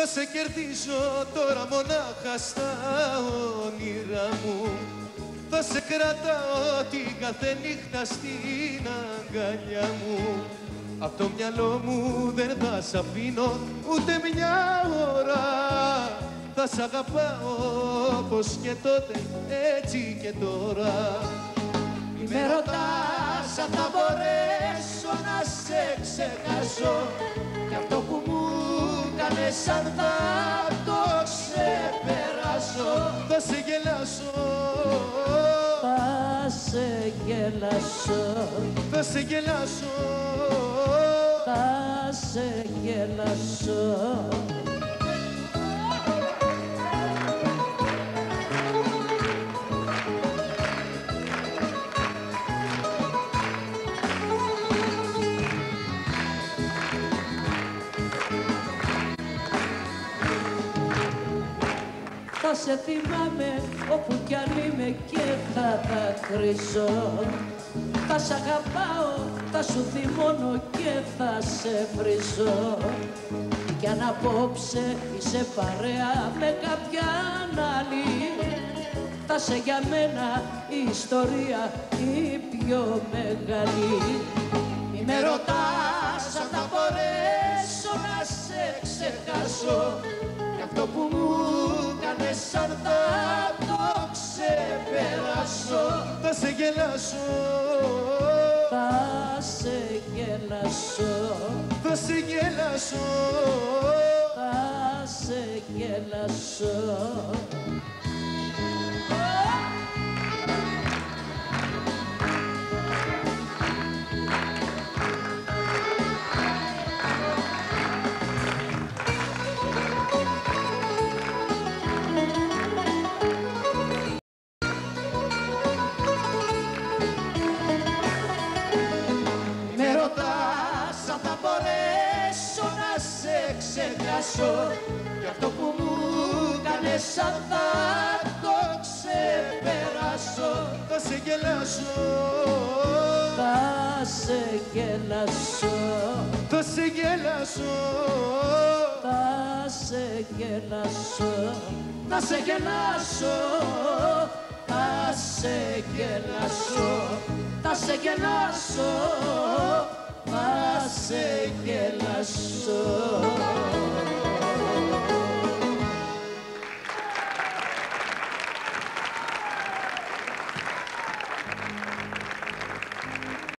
Θα σε κερδίζω τώρα μονάχα στα όνειρά μου. Θα σε κρατάω την κάθε νύχτα στην αγκαλιά μου. Απ' το μυαλό μου δεν θα σ' αφήνω ούτε μια ώρα. Θα σ' αγαπάω όπως και τότε, έτσι και τώρα. Μη με ρωτάς αν θα μπορέσω να σε ξεχάσω, κι αυτό που μου κάνες αν θα το ξεπεράσω. Θα σε γελάσω, θα σε γελάσω, θα σε γελάσω, θα σε γελάσω. Θα σε θυμάμαι όπου κι αν είμαι και θα δακρύζω. Θα σ' αγαπάω, θα σου θυμώνω και θα σε βρίζω. Κι αν απόψε είσαι παρέα με κάποιαν άλλη, θα σε για μένα η ιστορία η πιο μεγάλη. Μη με ρωτάς αν θα μπορέσω να σε ξεχάσω, κι αυτό που μου κάνες αν θα το ξεπεράσω. θα σε γελάσω, θα σε γελάσω, θα σε γελάσω, θα σε γελάσω. Κι αυτό που μου κάνες αν θα το ξεπεράσω. θα σε γελάσω, θα σε γελάσω, θα σε γελάσω, θα σε γελάσω, θα σε γελάσω, θα σε γελάσω, θα σε γελάσω, θα σε